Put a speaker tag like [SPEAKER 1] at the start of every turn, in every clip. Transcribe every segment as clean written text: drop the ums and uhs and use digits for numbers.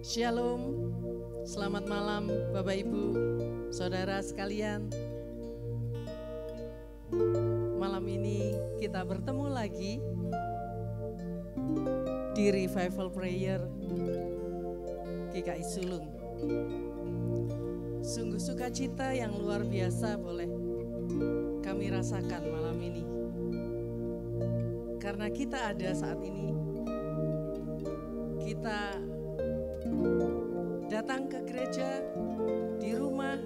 [SPEAKER 1] Shalom, selamat malam Bapak Ibu, Saudara sekalian. Malam ini kita bertemu lagi di Revival Prayer GKI Sulung. Sungguh sukacita yang luar biasa boleh kami rasakan malam ini. Karena kita ada saat ini, kita datang ke gereja, di rumah,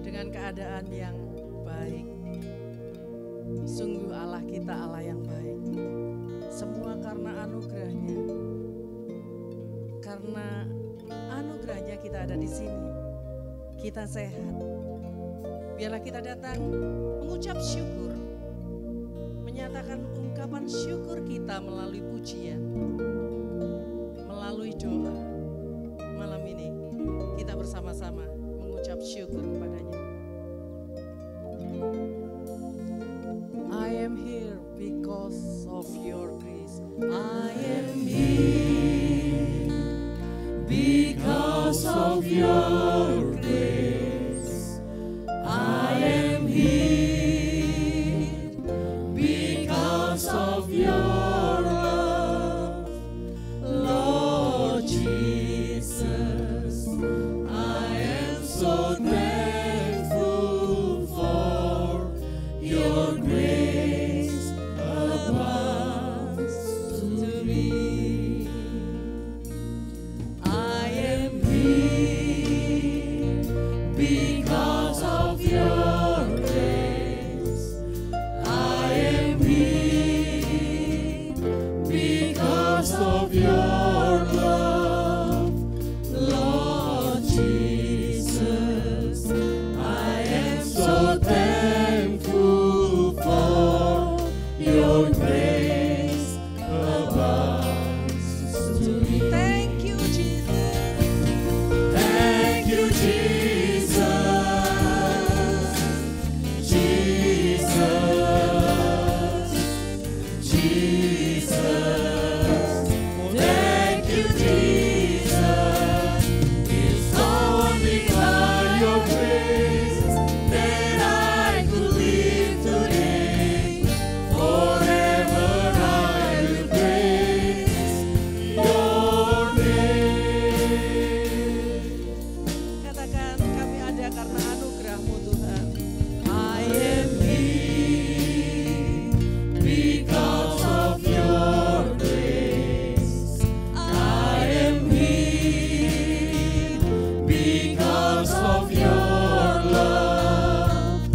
[SPEAKER 1] dengan keadaan yang baik. Sungguh Allah kita Allah yang baik. Semua karena anugerahnya. Karena anugerahnya kita ada di sini. Kita sehat. Biarlah kita datang mengucap syukur. Menyatakan ungkapan syukur kita melalui pujian. Melalui doa. Malam ini kita bersama-sama mengucap syukur kepadanya. I am here because of your grace. I am here because of your grace. I am here because of your love, Lord Jesus. I am so thankful for your grace abounds to me. I am here because of your grace. I am here because of your love, Lord Jesus. I am so thankful for your grace abounds to me. Thank you, Jesus. Thank you, Jesus. Jesus. Jesus. Thank you, Jesus. It's only by your grace that I could live today. Forever I will praise your name. Katakan, kami ada karena anugerah-Mu Tuhan. I am here because of your grace. I am here because of your love,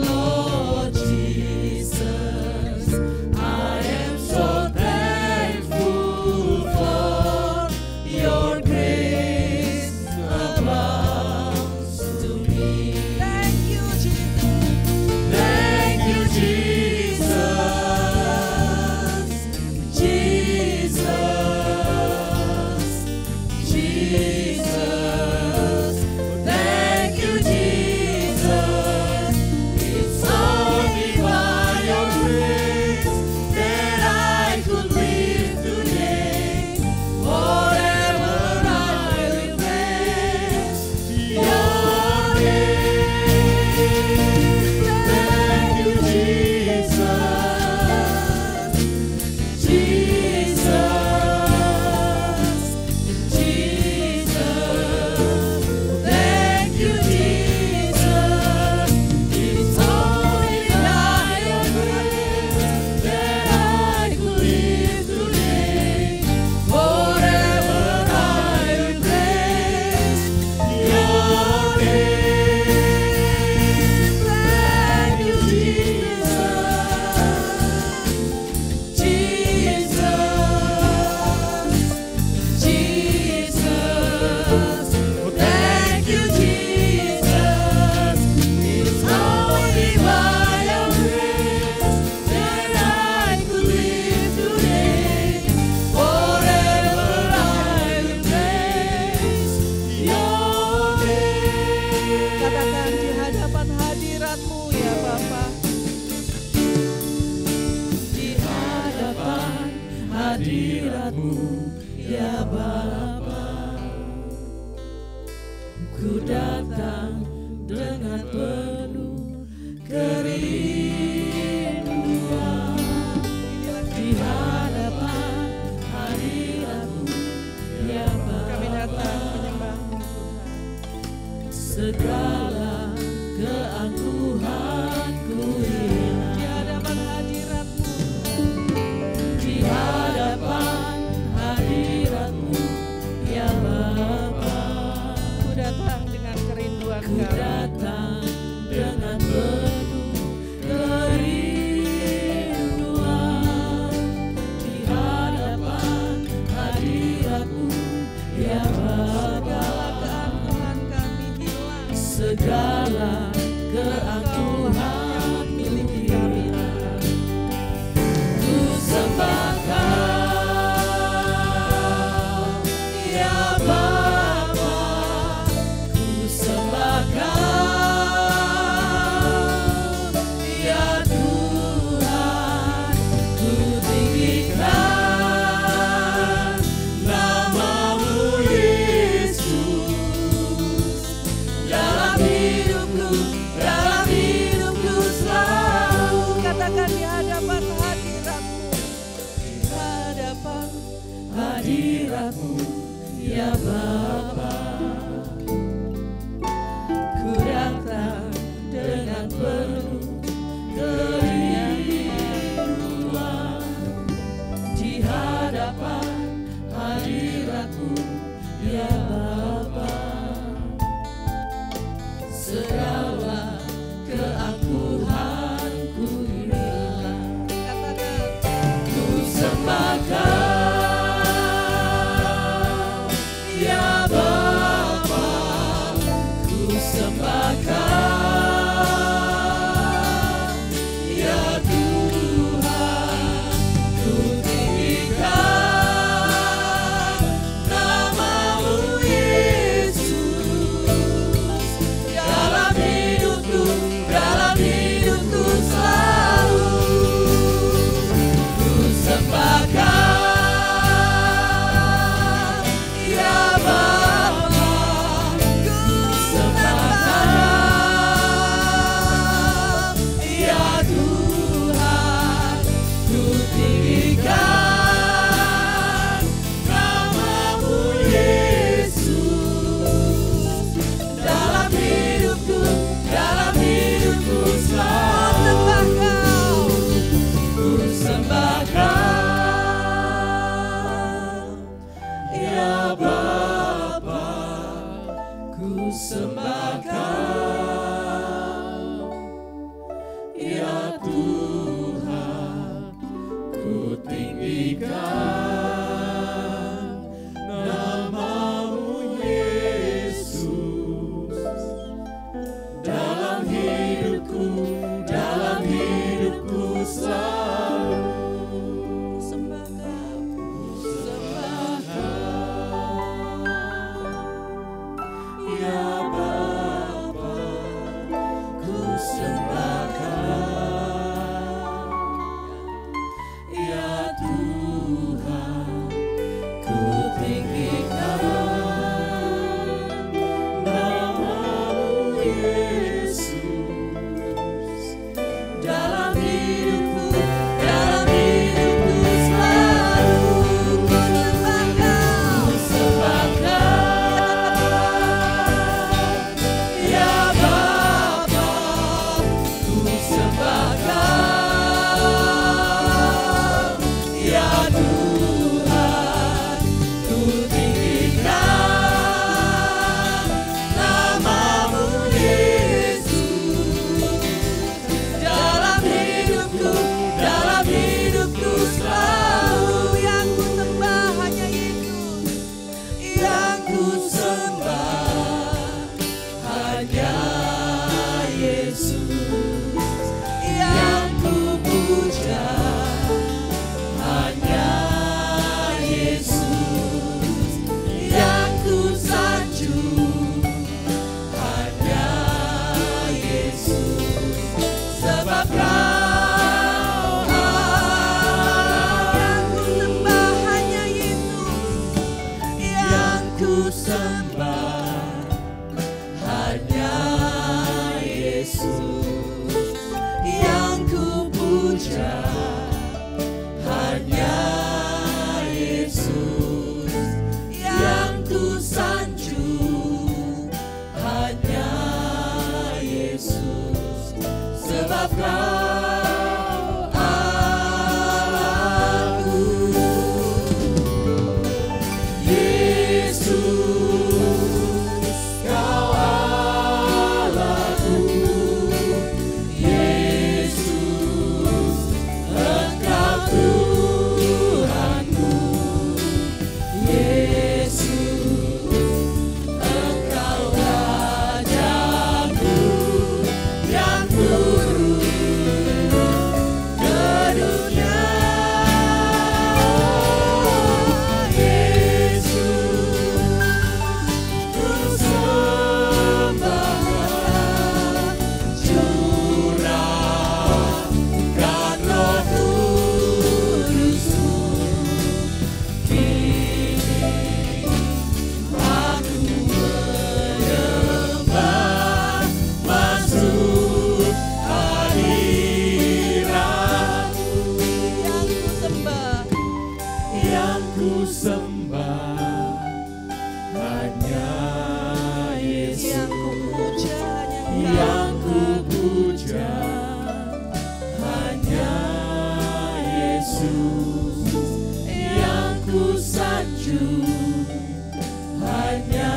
[SPEAKER 1] Lord Jesus. I am so thankful for your grace abounds to me. Thank you, Jesus. Thank you, Jesus. Jesus. Jesus. Thank you, Jesus. It's only by your grace that I could live today. Forever I will praise your name. Thank you, Jesus. Jesus. Jesus. Thank you, Jesus. It's only by your grace that I could live today. Forever I will praise your name. Thank you, Jesus. Jesus. Jesus. Thank you, Jesus. It's only by your grace that I could live today. Forever I will praise your name. Katakan di hadapan hadirat-Mu ya Bapa. Di hadapan hadirat-Mu ya Bapa.
[SPEAKER 2] datang dengan penuh kerinduan di hadapan hadirat-Mu ya Bapa.
[SPEAKER 1] Kami datang menyembah-Mu Tuhan.
[SPEAKER 2] Segala keangkuhanku hilang
[SPEAKER 1] Di hadapan hadirat-Mu,
[SPEAKER 2] di hadapan hadirat-Mu ya Bapa.
[SPEAKER 1] Ku datang dengan kerinduan
[SPEAKER 2] Ku
[SPEAKER 1] Kami.
[SPEAKER 2] datang dengan penuh kerinduan di hadapan hadirat-Mu ya Bapa.
[SPEAKER 1] Keangkuhan kami hilang.
[SPEAKER 2] Segala keangkuhan milik kami ku sembah Kau ya Bapa, ku sembah Kau ya Tuhan, ku tinggikan nama-Mu Yesus dalam hidupku selalu.
[SPEAKER 1] Katakan di hadapan hadirat-Mu, di hadapan
[SPEAKER 2] Hadirat-Mu ya Bapa, ku datang dengan penuh kerinduan di hadapan hadirat-Mu ya Bapa. Segala keangkuhanku hilang,
[SPEAKER 1] katakan
[SPEAKER 2] ku sembah Kau ya Bapa, ku sembah Kau ya Tuhan, ku tinggikan nama-Mu Yesus dalam hidupku selalu. Ku sembah Kau ya Bapa, ku sembah Kau ya Tuhan, ku tinggikan nama-Mu Yesus dalam hidupku selalu. Ku sembah Kau ya Bapa, ku sembah Kau ya Tuhan, ku tinggikan nama-Mu Yesus dalam hidupku selalu.
[SPEAKER 1] sembah Kau.
[SPEAKER 2] Sembah Kau ya Bapa, ku sembah Kau ya Tuhan, ku tinggikan nama-Mu Yesus dalam hidupku selalu. Ku sembah Kau ya Bapa, ku sembah Kau ya Tuhan, ku tinggikan nama-Mu Yesus dalam hidupku selalu.
[SPEAKER 1] Yang ku sembah hanya Yesus.
[SPEAKER 2] Yang ku sembah hanya Yesus, yang ku puja hanya Yesus, yang ku sanjung hanya Yesus, sebab Kau
[SPEAKER 1] Yang ku sembah hanya Yesus.
[SPEAKER 2] yang ku sembah Yesus yang ku puja, hanya Yesus yang ku sanjung, hanya Yesus, sebab Kau Allahku. Yesus, Kau Allahku. Yesus, Engkau Tuhanku. Yesus, Engkau Rajaku yang turun ke dunia. Yesus, ku sembah, curahkan Roh Kudus-Mu. Kini aku menyembah, masuk hadirat-Mu. Yang ku sembah hanya Yesus,
[SPEAKER 1] Yang ku puja hanya
[SPEAKER 2] yang
[SPEAKER 1] Engkau.
[SPEAKER 2] ku puja hanya Yesus, yang ku sanjung hanya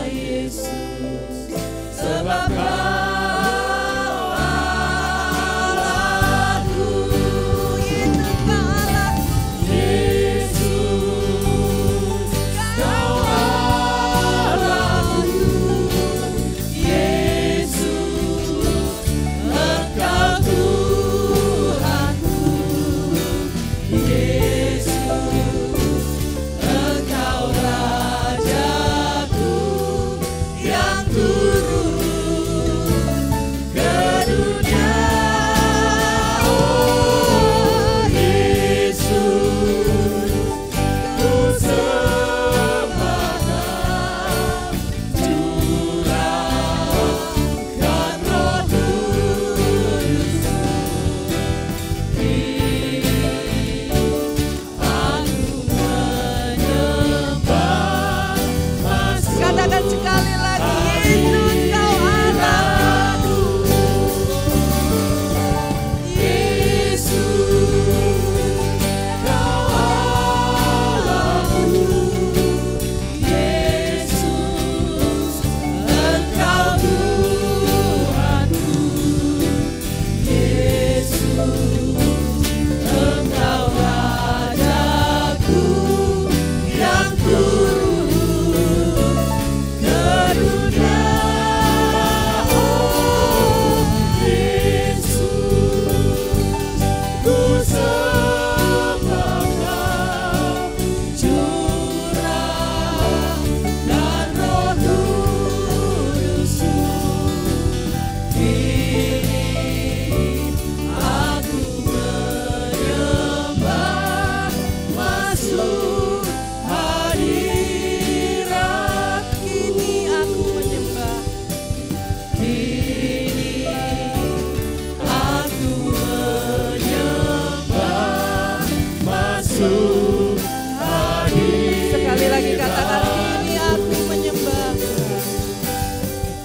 [SPEAKER 2] Yesus, sebab Kau Allahku. Yesus, Kau Allahku. Yesus, Engkau Tuhanku. Yesus, Engkau Rajaku yang turun ke dunia. Oh Yesus, ku sembah Kau, curahkan Roh Kudus-Mu. Kini aku menyembah, masuk
[SPEAKER 1] Katakan sekali lagi, Yesus Kau Allahku.
[SPEAKER 2] Yesus, Kau Allahku. Yesus, Engkau Tuhanku. Yesus, Engkau Rajaku yang turun ke dunia. Oh Yesus, ku sembah Kau, curahkan Roh Kudus-Mu. Kini aku menyembah, masuk hadirat.
[SPEAKER 1] Kini aku menyembah.
[SPEAKER 2] Kini aku menyembah, masuk hadirat.
[SPEAKER 1] Sekali lagi katakan, kini aku menyembah.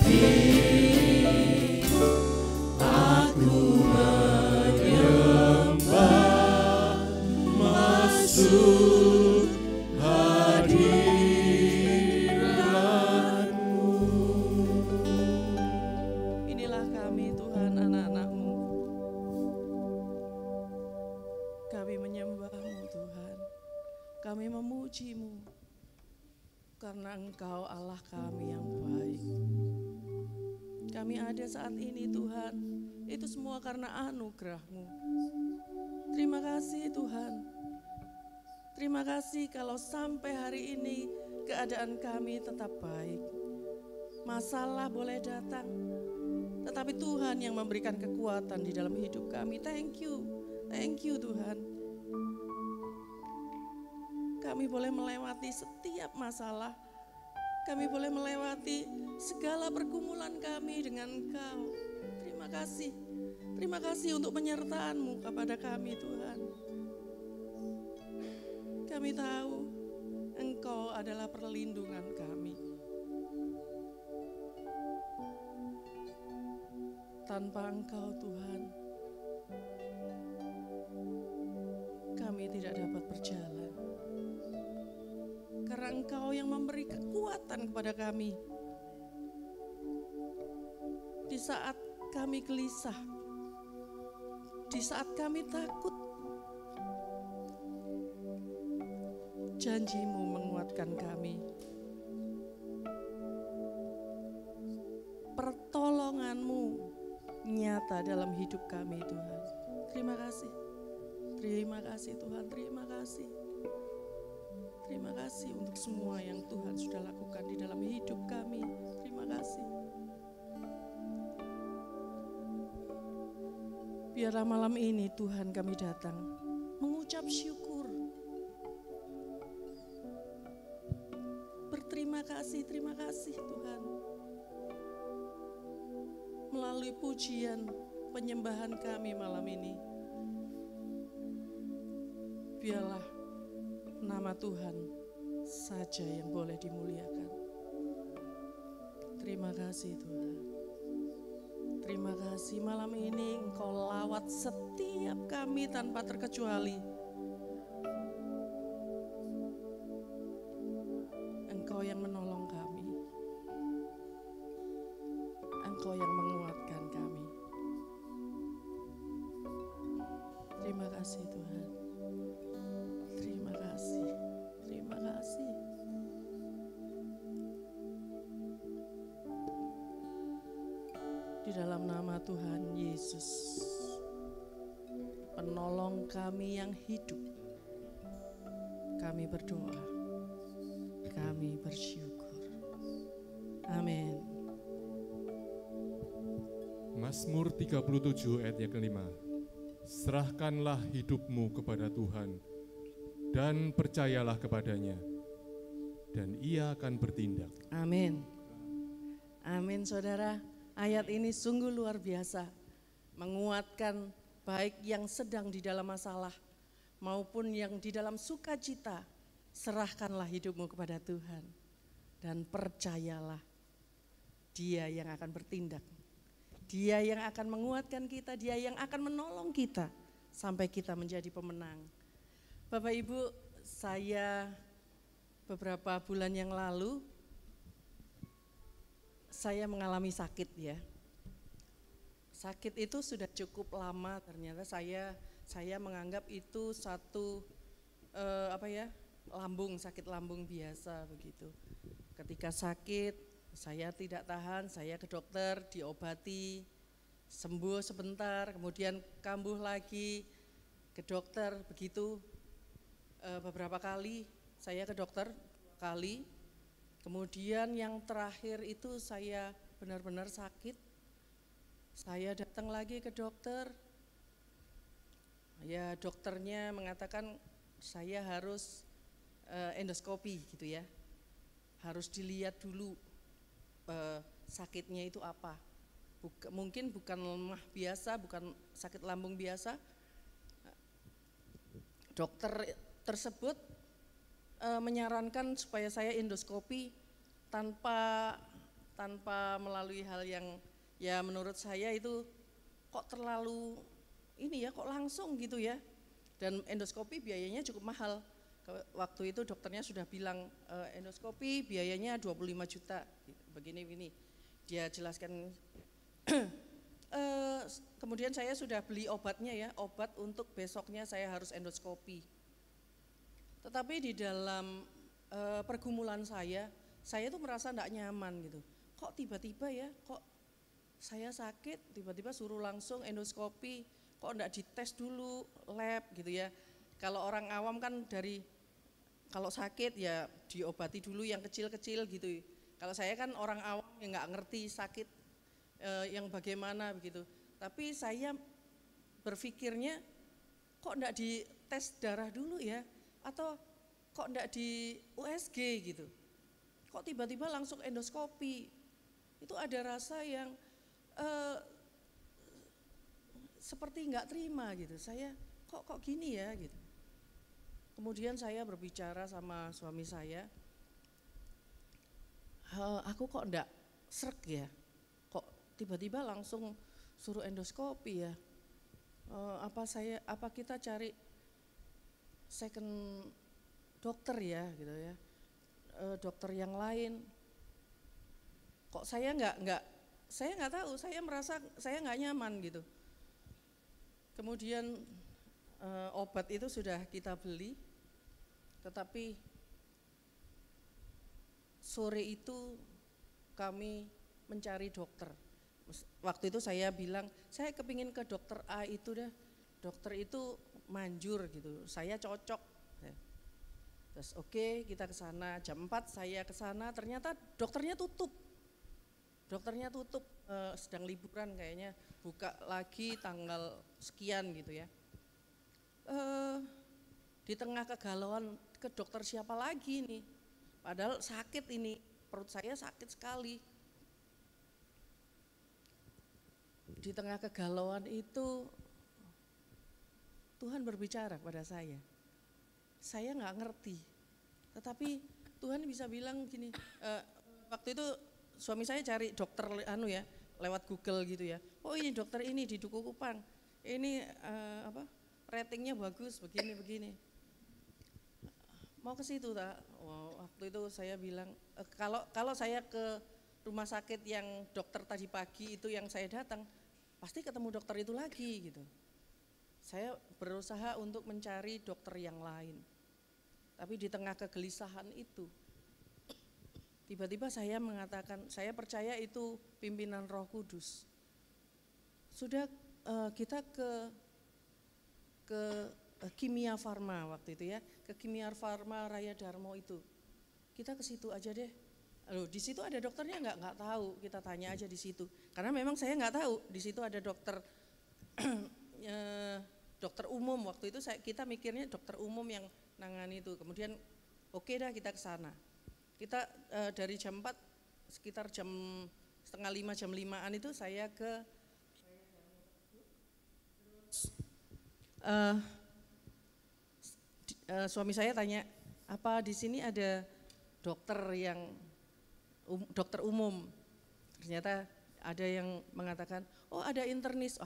[SPEAKER 2] Kini aku menyembah, masuk hadirat-Mu.
[SPEAKER 1] Inilah kami Tuhan, anak-anak-Mu. Kami menyembah-Mu Tuhan. Kami memuji-Mu. Karena Engkau Allah kami yang baik. Kami ada saat ini Tuhan, itu semua karena anugerah-Mu. Terima kasih Tuhan. Terima kasih kalau sampai hari ini keadaan kami tetap baik. Masalah boleh datang, tetapi Tuhan yang memberikan kekuatan di dalam hidup kami. Thank you Tuhan. Kami boleh melewati setiap masalah Kami boleh melewati segala pergumulan kami dengan Engkau. Terima kasih. Terima kasih untuk penyertaan-Mu kepada kami, Tuhan. Kami tahu Engkau adalah perlindungan kami. Tanpa Engkau, Tuhan, kami tidak dapat berjalan. Karena Engkau yang memberi kekuatan kepada kami. Di saat kami gelisah, di saat kami takut, janji-Mu menguatkan kami. Pertolongan-Mu nyata dalam hidup kami, Tuhan. Terima kasih. Terima kasih, Tuhan. Terima kasih. Terima kasih untuk semua yang Tuhan sudah lakukan di dalam hidup kami. Terima kasih. Biarlah malam ini Tuhan kami datang mengucap syukur. Berterima kasih, terima kasih Tuhan. Melalui pujian penyembahan kami malam ini, biarlah nama Tuhan saja yang boleh dimuliakan. Terima kasih Tuhan. Terima kasih malam ini Engkau lawat setiap kami tanpa terkecuali. Engkau yang menolong kami. Engkau yang menguatkan kami. Terima kasih Tuhan. Terima kasih. Terima kasih. Di dalam nama Tuhan Yesus, penolong kami yang hidup, kami berdoa, kami bersyukur. Amin.
[SPEAKER 2] Mazmur 37 ayat yang kelima. Serahkanlah hidupmu kepada Tuhan dan percayalah kepadanya, dan Ia akan bertindak.
[SPEAKER 1] Amin. Amin saudara. Ayat ini sungguh luar biasa, menguatkan baik yang sedang di dalam masalah maupun yang di dalam sukacita. Serahkanlah hidupmu kepada Tuhan dan percayalah Dia yang akan bertindak. Dia yang akan menguatkan kita, Dia yang akan menolong kita sampai kita menjadi pemenang. Bapak Ibu, saya beberapa bulan yang lalu saya mengalami sakit ya. Sakit itu sudah cukup lama, ternyata saya menganggap itu satu sakit lambung biasa begitu. Ketika sakit, saya tidak tahan, saya ke dokter, diobati, sembuh sebentar, kemudian kambuh lagi, ke dokter begitu. Beberapa kali saya ke dokter, 2 kali. Kemudian yang terakhir itu saya benar-benar sakit. Saya datang lagi ke dokter. Ya, dokternya mengatakan saya harus endoskopi gitu ya. Harus dilihat dulu sakitnya itu apa. Mungkin bukan lemah biasa, bukan sakit lambung biasa. Dokter tersebut menyarankan supaya saya endoskopi tanpa melalui hal yang ya menurut saya itu kok terlalu ini ya, kok langsung gitu ya. Dan endoskopi biayanya cukup mahal. Waktu itu dokternya sudah bilang endoskopi biayanya 25 juta, begini. Dia jelaskan. Kemudian saya sudah beli obatnya ya, obat untuk besoknya saya harus endoskopi. Tetapi di dalam pergumulan saya tuh merasa enggak nyaman gitu. Kok tiba-tiba ya, kok saya sakit, tiba-tiba suruh langsung endoskopi, kok enggak dites dulu lab gitu ya. Kalau orang awam kan kalau sakit ya diobati dulu yang kecil-kecil gitu. Kalau saya kan orang awam yang enggak ngerti sakit yang bagaimana begitu. Tapi saya berpikirnya kok enggak dites darah dulu ya, atau kok enggak di USG gitu. kok tiba-tiba langsung endoskopi. Itu ada rasa yang seperti nggak terima gitu. Saya kok gini ya gitu. Kemudian saya berbicara sama suami saya, aku kok enggak srek ya, kok tiba-tiba langsung suruh endoskopi ya. Apa kita cari second dokter ya gitu ya, dokter yang lain. Kok saya nggak tahu, saya merasa saya nggak nyaman gitu. Kemudian obat itu sudah kita beli, tetapi sore itu kami mencari dokter. Waktu itu saya bilang, saya kepingin ke dokter A itu deh, dokter itu manjur gitu, saya cocok. Terus oke, kita ke sana, jam 4 saya ke sana, ternyata dokternya tutup. Sedang liburan kayaknya, buka lagi tanggal sekian gitu ya. Di tengah kegalauan, ke dokter siapa lagi nih, padahal sakit ini, perut saya sakit sekali. Di tengah kegalauan itu Tuhan berbicara kepada saya nggak ngerti, tetapi Tuhan bisa bilang gini, waktu itu suami saya cari dokter lewat Google gitu ya, oh ini dokter ini di Duku Kupang, ini ratingnya bagus begini. Mau ke situ tak? Waktu itu saya bilang kalau saya ke rumah sakit yang dokter tadi pagi itu yang saya datang, pasti ketemu dokter itu lagi gitu. Saya berusaha untuk mencari dokter yang lain. Tapi di tengah kegelisahan itu, tiba-tiba saya mengatakan, saya percaya itu pimpinan Roh Kudus. Sudah kita ke Kimia Farma waktu itu ya, ke Kimia Farma Raya Darmo itu. Kita ke situ aja deh. Loh, di situ ada dokternya nggak tahu, kita tanya aja di situ. Karena memang saya nggak tahu, di situ ada dokter dokter umum. Waktu itu kita mikirnya dokter umum yang nangani itu. Kemudian oke dah kita ke sana. Kita dari jam 4 sekitar jam 4:30 jam 5-an itu saya ke suami saya tanya, apa di sini ada dokter yang dokter umum? Ternyata ada yang mengatakan, oh ada internis.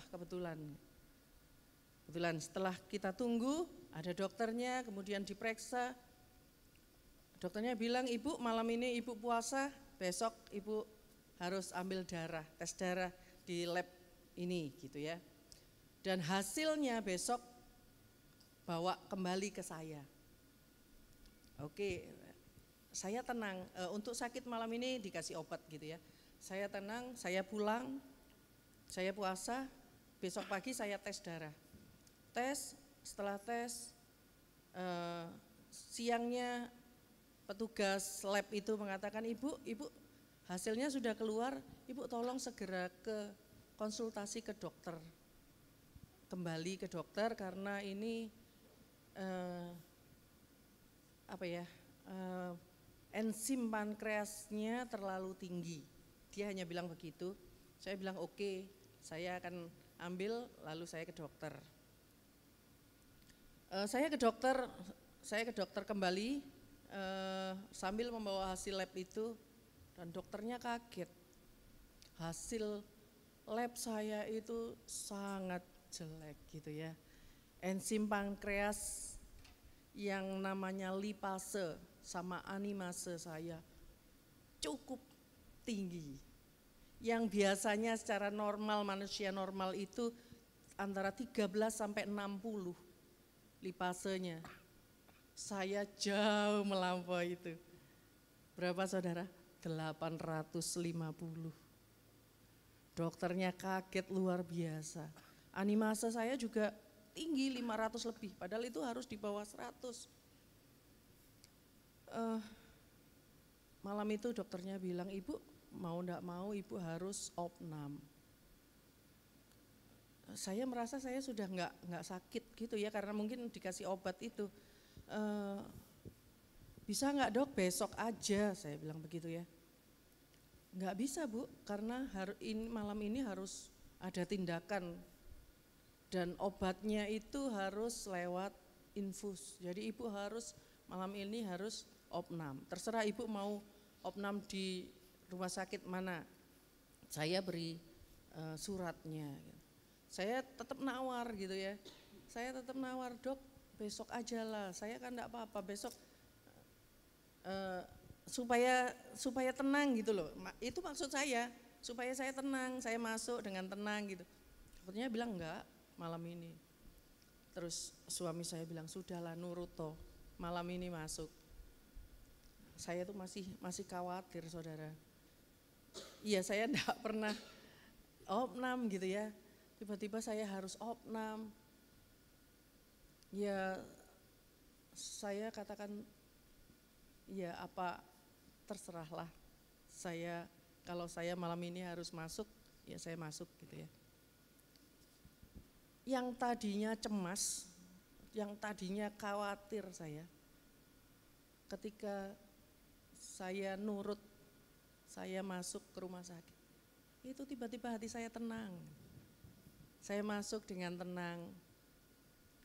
[SPEAKER 1] Kebetulan setelah kita tunggu ada dokternya, kemudian diperiksa. Dokternya bilang, ibu malam ini ibu puasa, besok ibu harus ambil darah, tes darah di lab ini gitu ya. Dan hasilnya besok bawa kembali ke saya. Oke, saya tenang, untuk sakit malam ini dikasih obat gitu ya. Saya tenang, saya pulang, saya puasa, besok pagi saya tes darah. Setelah tes, siangnya petugas lab itu mengatakan, ibu hasilnya sudah keluar, ibu tolong segera ke konsultasi ke dokter. Kembali ke dokter karena ini enzim pankreasnya terlalu tinggi. Dia hanya bilang begitu. Saya bilang oke, saya akan ambil, lalu saya ke dokter. Saya ke dokter kembali sambil membawa hasil lab itu, dan dokternya kaget. Hasil lab saya itu sangat jelek gitu ya. Enzim pankreas yang namanya lipase sama animase saya cukup tinggi. Yang biasanya secara normal, manusia normal itu antara 13 sampai 60 lipasenya. Saya jauh melampaui itu. Berapa saudara? 850. Dokternya kaget luar biasa. Animase saya juga tinggi 500 lebih, padahal itu harus di bawah 100. Malam itu dokternya bilang, ibu mau enggak mau ibu harus opnam. Saya merasa saya sudah enggak sakit gitu ya, karena mungkin dikasih obat itu. Bisa nggak dok besok aja, saya bilang begitu ya. Nggak bisa Bu, karena malam ini harus ada tindakan dan obatnya itu harus lewat infus. Jadi ibu harus malam ini harus opnam. Terserah ibu mau opnam di rumah sakit mana, saya beri suratnya. Saya tetap nawar gitu ya. Saya tetap nawar, dok besok aja lah. Saya kan enggak apa-apa besok supaya tenang gitu loh. Itu maksud saya, supaya saya tenang, saya masuk dengan tenang gitu. Dokternya bilang enggak, malam ini. Terus suami saya bilang sudahlah nurut toh, malam ini masuk. Saya tuh masih khawatir saudara. Iya saya enggak pernah opnam gitu ya. Tiba-tiba saya harus opnam. Ya saya katakan ya apa terserahlah. Kalau saya malam ini harus masuk, ya saya masuk gitu ya. Yang tadinya cemas, yang tadinya khawatir saya, ketika saya nurut, saya masuk ke rumah sakit, itu tiba-tiba hati saya tenang. Saya masuk dengan tenang,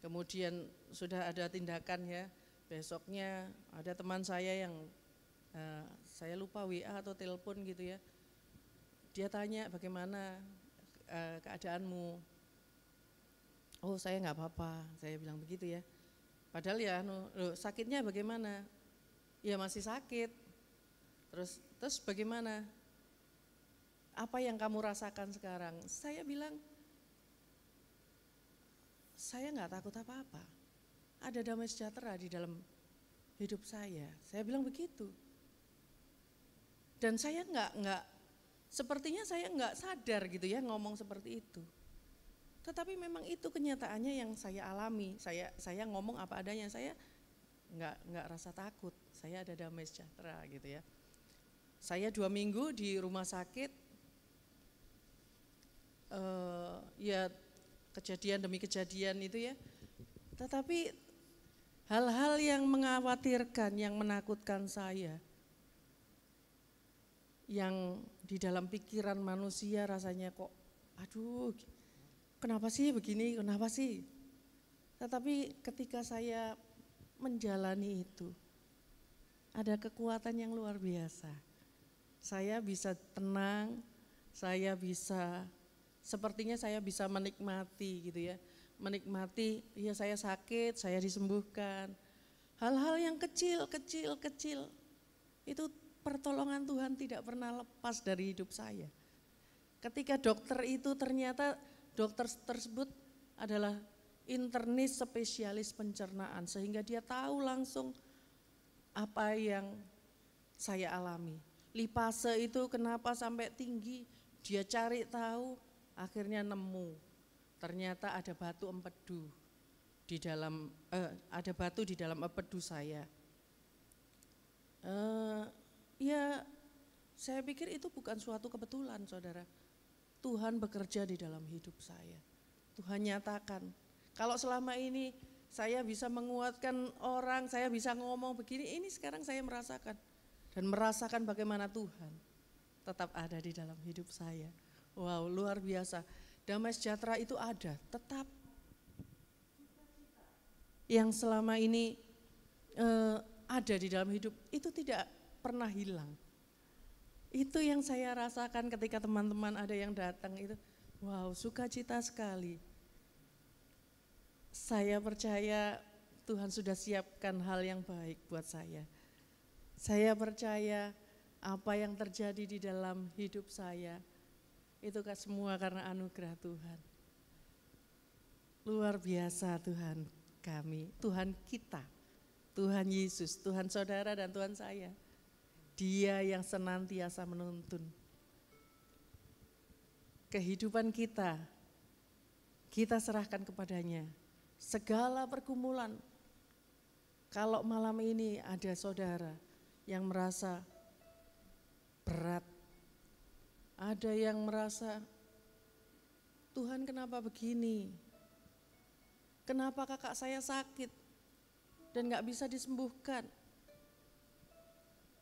[SPEAKER 1] kemudian sudah ada tindakan ya, besoknya ada teman saya yang saya lupa WA atau telepon gitu ya, dia tanya bagaimana keadaanmu. Oh saya nggak apa-apa, saya bilang begitu ya. Padahal ya sakitnya bagaimana? Ya masih sakit. Terus bagaimana? Apa yang kamu rasakan sekarang? Saya bilang, saya nggak takut apa-apa. Ada damai sejahtera di dalam hidup saya. Saya bilang begitu. Dan saya sepertinya saya nggak sadar gitu ya ngomong seperti itu. Tetapi memang itu kenyataannya yang saya alami. Saya ngomong apa adanya. Saya nggak rasa takut. Saya ada damai sejahtera gitu ya. Saya 2 minggu di rumah sakit. Ya kejadian demi kejadian itu ya. Tetapi hal-hal yang mengkhawatirkan, yang menakutkan saya, yang di dalam pikiran manusia rasanya kok, aduh, kenapa sih begini, kenapa sih? Tetapi ketika saya menjalani itu, ada kekuatan yang luar biasa. Saya bisa tenang, sepertinya saya bisa menikmati gitu ya. Menikmati, ya saya sakit, saya disembuhkan. Hal-hal yang kecil, itu pertolongan Tuhan tidak pernah lepas dari hidup saya. Ketika dokter itu ternyata dokter tersebut adalah internis spesialis pencernaan, sehingga dia tahu langsung apa yang saya alami. Lipase itu kenapa sampai tinggi, dia cari tahu, akhirnya nemu. Ternyata ada batu empedu di dalam empedu saya. Ya saya pikir itu bukan suatu kebetulan saudara. Tuhan bekerja di dalam hidup saya. Tuhan nyatakan. Kalau selama ini saya bisa menguatkan orang, saya bisa ngomong begini, ini sekarang saya merasakan. Dan merasakan bagaimana Tuhan tetap ada di dalam hidup saya. Wow, luar biasa. Damai sejahtera itu ada, tetap. Yang selama ini ada di dalam hidup, itu tidak pernah hilang. Itu yang saya rasakan ketika teman-teman ada yang datang itu, wow, sukacita sekali. Saya percaya Tuhan sudah siapkan hal yang baik buat saya. Saya percaya apa yang terjadi di dalam hidup saya, itu semua karena anugerah Tuhan. Luar biasa Tuhan kami, Tuhan kita, Tuhan Yesus, Tuhan saudara dan Tuhan saya. Dia yang senantiasa menuntun kehidupan kita serahkan kepadanya. Segala pergumulan, kalau malam ini ada saudara yang merasa berat, ada yang merasa, Tuhan kenapa begini? Kenapa kakak saya sakit dan gak bisa disembuhkan?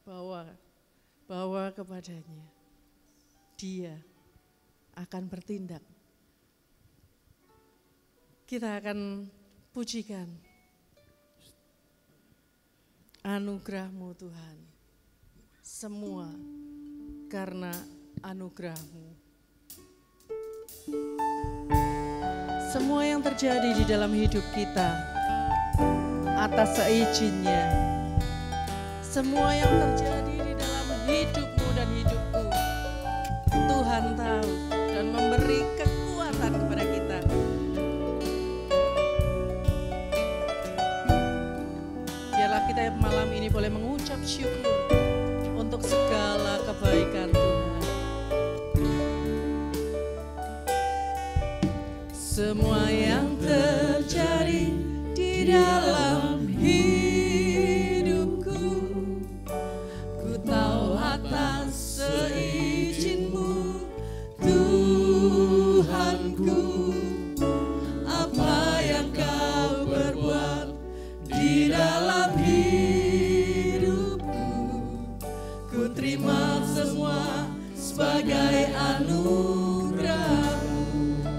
[SPEAKER 1] bawa kepadanya. Dia akan bertindak. Kita akan pujikan anugerah-Mu Tuhan. Semua karena anugerah-Mu. Semua yang terjadi di dalam hidup kita atas seizinnya. Semua yang terjadi di dalam hidup-Mu dan hidupku, Tuhan tahu dan memberi kekuatan kepada kita. Biarlah kita malam ini boleh mengucap syukur untuk segala kebaikan Tuhan. Semua yang terjadi di dalam hidupku, ku tahu atas seizinmu Tuhanku. Apa yang Kau berbuat di dalam hidupku, ku terima semua sebagai anugerah-Mu.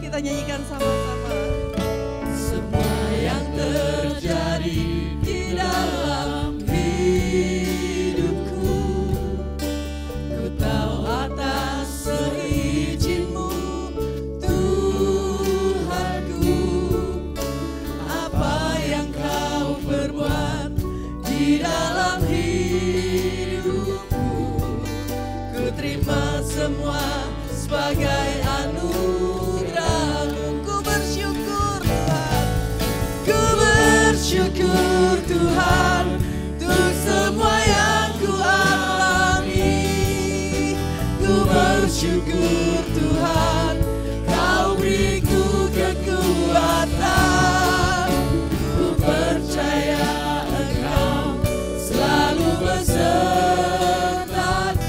[SPEAKER 1] Kita nyanyikan sama-sama. Semua yang terjadi di dalam hidupku, ku tahu atas seizinmu Tuhanku. Apa yang Kau berbuat di dalam hidupku, ku terima semua sebagai anugerah-Mu. Ku bersyukur Tuhan, ku bersyukur Tuhan untuk semua yang ku alami. Ku bersyukur Tuhan, Kau beriku kekuatan. Ku percaya Engkau selalu besertaku,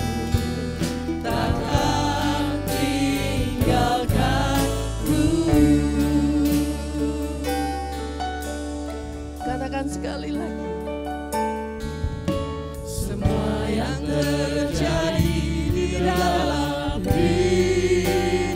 [SPEAKER 1] takkan tinggalkanku. Katakan sekali lagi. Semua yang terjadi di dalam hidupku,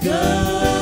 [SPEAKER 3] Dalam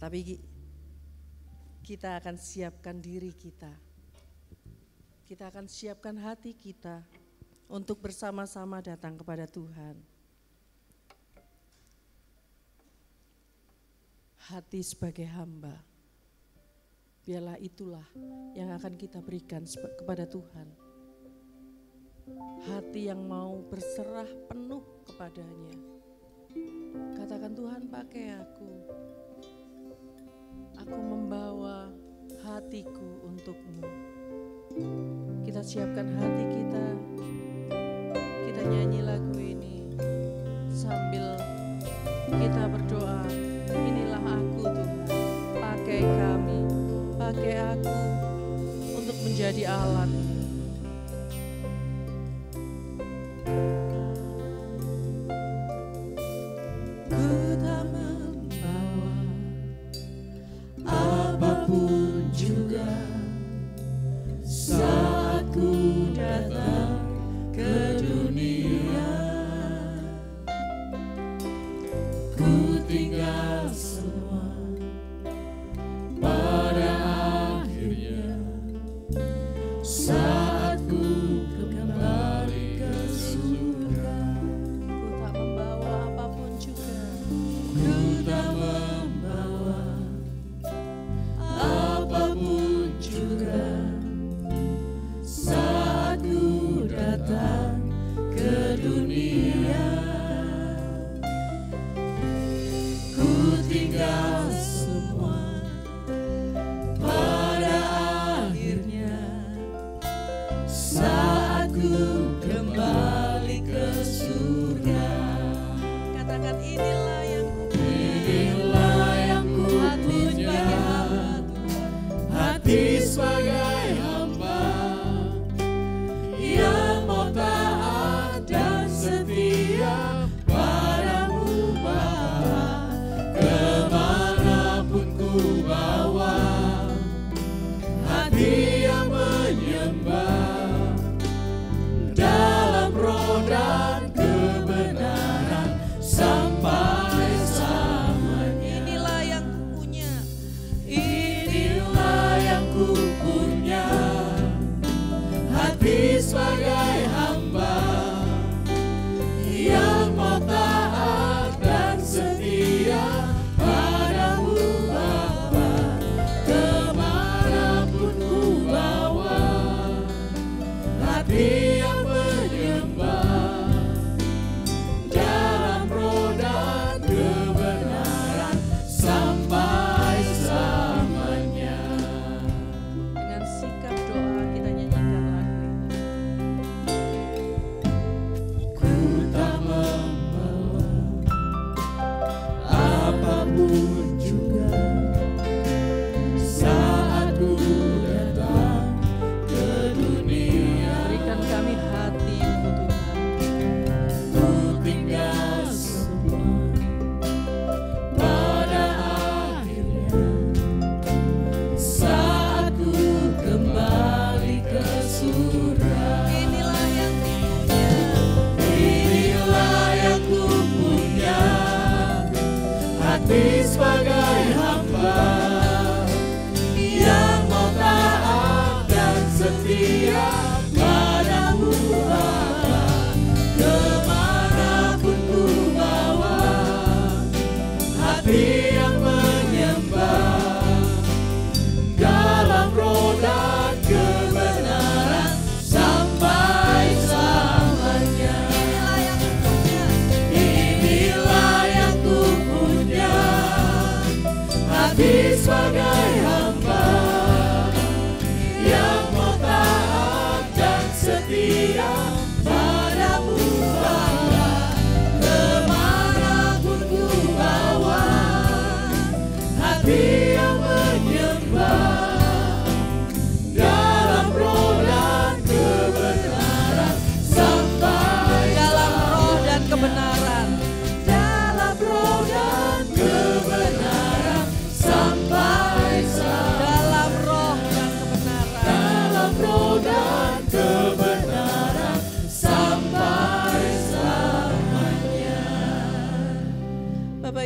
[SPEAKER 1] Tapi kita akan siapkan diri kita. Kita akan siapkan hati kita untuk bersama-sama datang kepada Tuhan. Hati sebagai hamba, biarlah itulah yang akan kita berikan kepada Tuhan. Hati yang mau berserah penuh kepadanya. Katakan, Tuhan, pakai aku. Aku membawa hatiku untuk-Mu. Kita siapkan hati kita. Kita nyanyi lagu ini sambil kita berdoa. Inilah aku, Tuhan. Pakai kami, pakai aku untuk menjadi alat.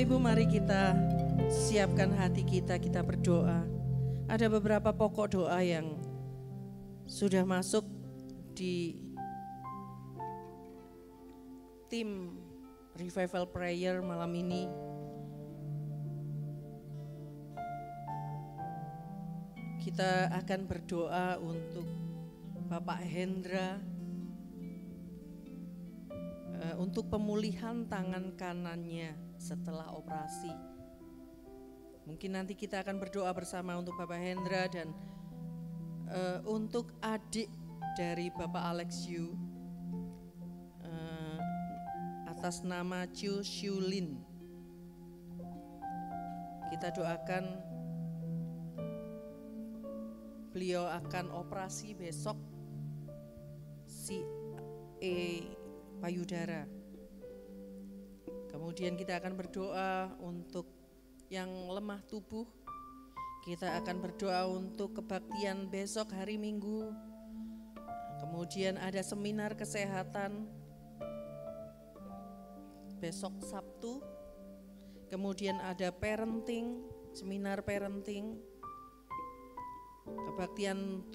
[SPEAKER 1] Ibu, mari kita siapkan hati kita, kita berdoa. Ada beberapa pokok doa yang sudah masuk di tim Revival Prayer malam ini. Kita akan berdoa untuk Bapak Hendra, untuk pemulihan tangan kanannya setelah operasi. Mungkin nanti kita akan berdoa bersama untuk Bapak Hendra dan untuk adik dari Bapak Alex Yu, atas nama Chiu Xiulin. Kita doakan beliau akan operasi besok payudara. Kemudian kita akan berdoa untuk yang lemah tubuh. Kita akan berdoa untuk kebaktian besok hari Minggu. Kemudian ada seminar kesehatan besok Sabtu. Kemudian ada parenting, seminar parenting. Kebaktian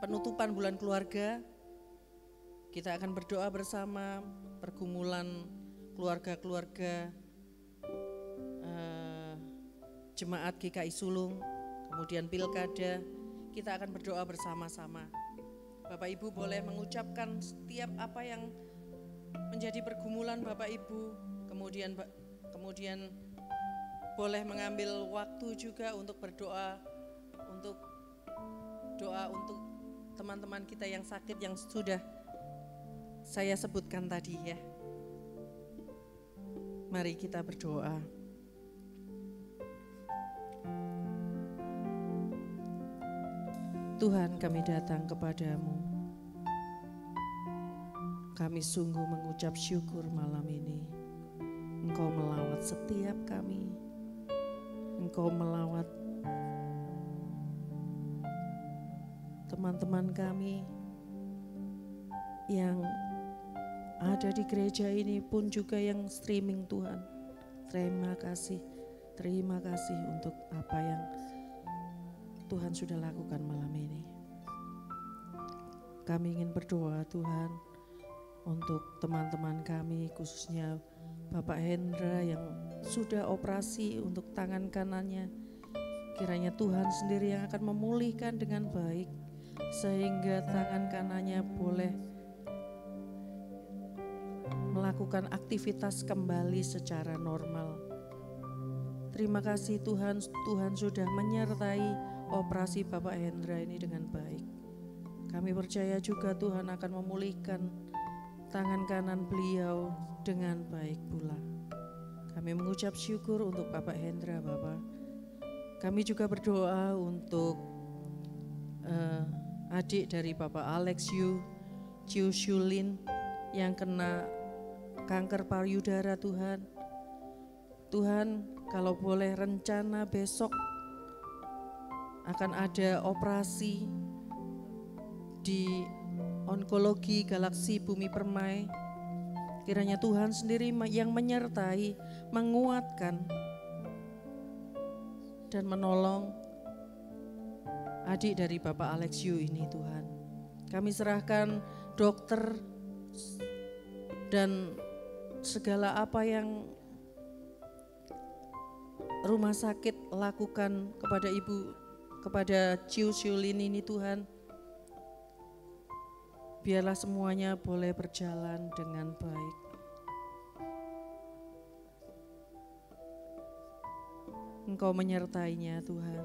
[SPEAKER 1] penutupan bulan keluarga. Kita akan berdoa bersama pergumulan keluarga-keluarga jemaat GKI Sulung, kemudian pilkada. Kita akan berdoa bersama-sama. Bapak Ibu boleh mengucapkan setiap apa yang menjadi pergumulan Bapak Ibu, kemudian boleh mengambil waktu juga untuk berdoa, untuk teman-teman kita yang sakit yang sudah saya sebutkan tadi ya. Mari kita berdoa. Tuhan, kami datang kepadamu. Kami sungguh mengucap syukur malam ini. Engkau melawat setiap kami. Engkau melawat teman-teman kami yang ada di gereja ini pun juga yang streaming Tuhan. Terima kasih untuk apa yang Tuhan sudah lakukan malam ini. Kami ingin berdoa Tuhan untuk teman-teman kami, khususnya Bapak Hendra yang sudah operasi untuk tangan kanannya. Kiranya Tuhan sendiri yang akan memulihkan dengan baik sehingga tangan kanannya boleh melakukan aktivitas kembali secara normal. Terima kasih Tuhan, Tuhan sudah menyertai operasi Bapak Hendra ini dengan baik. Kami percaya juga Tuhan akan memulihkan tangan kanan beliau dengan baik pula. Kami mengucap syukur untuk Bapak Hendra, Bapak. Kami juga berdoa untuk adik dari Bapak Alex Yu, Chiu Xiulin yang kena kanker payudara Tuhan. Tuhan, kalau boleh rencana besok akan ada operasi di onkologi Galaksi Bumi Permai. Kiranya Tuhan sendiri yang menyertai, menguatkan dan menolong adik dari Bapak Alex Yu ini Tuhan. Kami serahkan dokter dan segala apa yang rumah sakit lakukan kepada kepada Chiu Xiulin ini Tuhan. Biarlah semuanya boleh berjalan dengan baik. Engkau menyertainya Tuhan.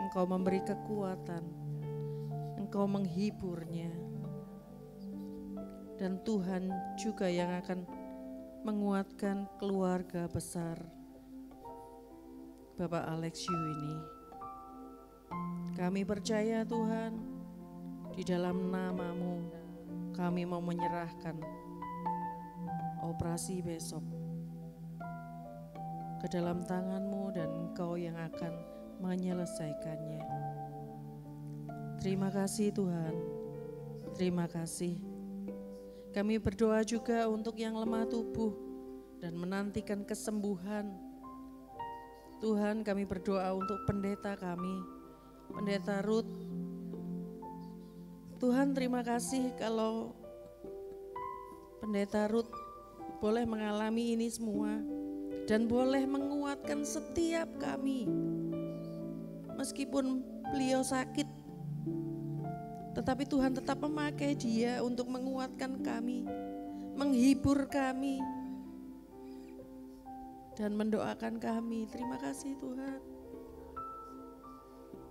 [SPEAKER 1] Engkau memberi kekuatan. Engkau menghiburnya. Dan Tuhan juga yang akan menguatkan keluarga besar Bapak Alex Yu ini. Kami percaya Tuhan, di dalam nama-Mu kami mau menyerahkan operasi besok ke dalam tangan-Mu dan Engkau yang akan menyelesaikannya. Terima kasih Tuhan, terima kasih. Kami berdoa juga untuk yang lemah tubuh dan menantikan kesembuhan. Tuhan, kami berdoa untuk pendeta kami, Pendeta Ruth. Tuhan, terima kasih kalau Pendeta Ruth boleh mengalami ini semua dan boleh menguatkan setiap kami. Meskipun beliau sakit, tetapi Tuhan tetap memakai dia untuk menguatkan kami, menghibur kami, dan mendoakan kami. Terima kasih Tuhan.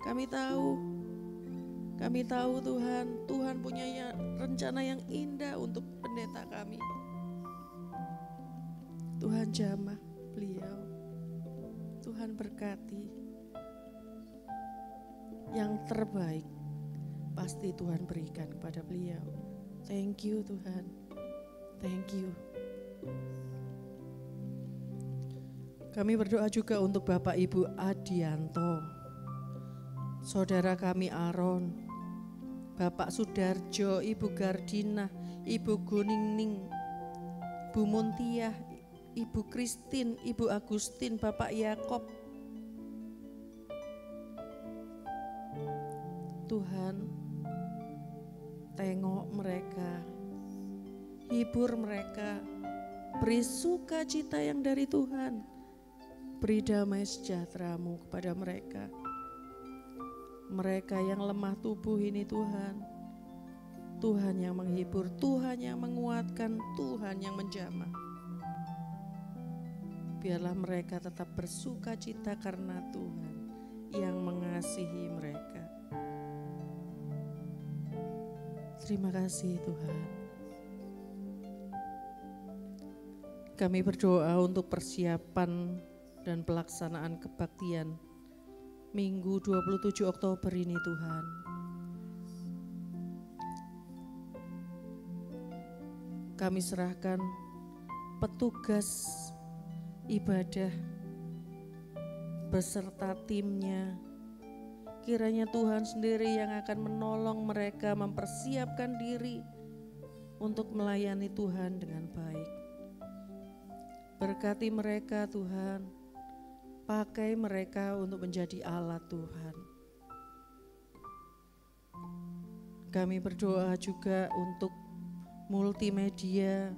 [SPEAKER 1] Kami tahu Tuhan, Tuhan punya rencana yang indah untuk pendeta kami. Tuhan jamah beliau, Tuhan berkati. Yang terbaik pasti Tuhan berikan kepada beliau. Thank you Tuhan, thank you. Kami berdoa juga untuk Bapak Ibu Adianto, saudara kami Aaron, Bapak Sudarjo, Ibu Gardina, Ibu Guningning, Bu Muntiah, Ibu Kristin, Ibu Agustin, Bapak Yakob. Tuhan, tengok mereka, hibur mereka, beri sukacita yang dari Tuhan, beri damai sejahtera-Mu kepada mereka. Mereka yang lemah tubuh ini Tuhan, Tuhan yang menghibur, Tuhan yang menguatkan, Tuhan yang menjamah. Biarlah mereka tetap bersukacita karena Tuhan yang mengasihi mereka. Terima kasih Tuhan. Kami berdoa untuk persiapan dan pelaksanaan kebaktian Minggu 27 Oktober ini Tuhan. Kami serahkan petugas ibadah beserta timnya. Kiranya Tuhan sendiri yang akan menolong mereka mempersiapkan diri untuk melayani Tuhan dengan baik. Berkati mereka Tuhan, pakai mereka untuk menjadi alat Tuhan. Kami berdoa juga untuk multimedia.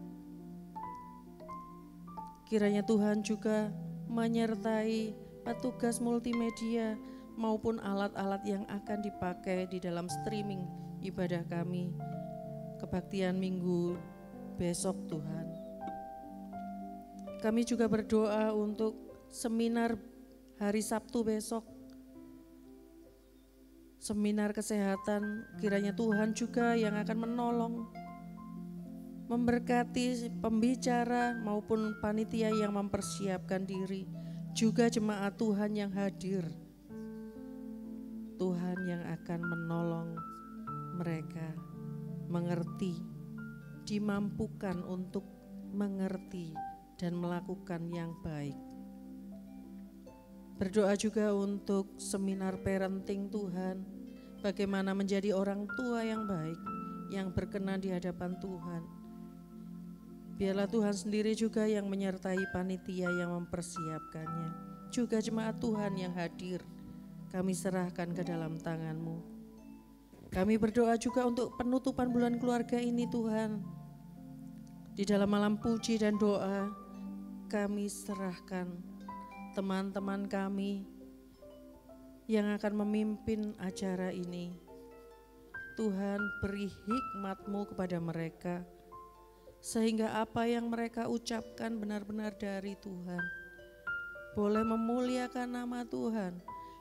[SPEAKER 1] Kiranya Tuhan juga menyertai petugas multimedia maupun alat-alat yang akan dipakai di dalam streaming ibadah kami kebaktian minggu besok Tuhan. Kami juga berdoa untuk seminar hari Sabtu besok, seminar kesehatan. Kiranya Tuhan juga yang akan menolong, memberkati pembicara maupun panitia yang mempersiapkan diri, juga jemaat Tuhan yang hadir. Tuhan yang akan menolong mereka mengerti, dimampukan untuk mengerti dan melakukan yang baik. Berdoa juga untuk seminar parenting Tuhan, bagaimana menjadi orang tua yang baik, yang berkenan di hadapan Tuhan. Biarlah Tuhan sendiri juga yang menyertai panitia yang mempersiapkannya, juga jemaat Tuhan yang hadir. Kami serahkan ke dalam tangan-Mu. Kami berdoa juga untuk penutupan bulan keluarga ini Tuhan. Di dalam malam puji dan doa, kami serahkan teman-teman kami yang akan memimpin acara ini. Tuhan, beri hikmat-Mu kepada mereka, sehingga apa yang mereka ucapkan benar-benar dari Tuhan, boleh memuliakan nama Tuhan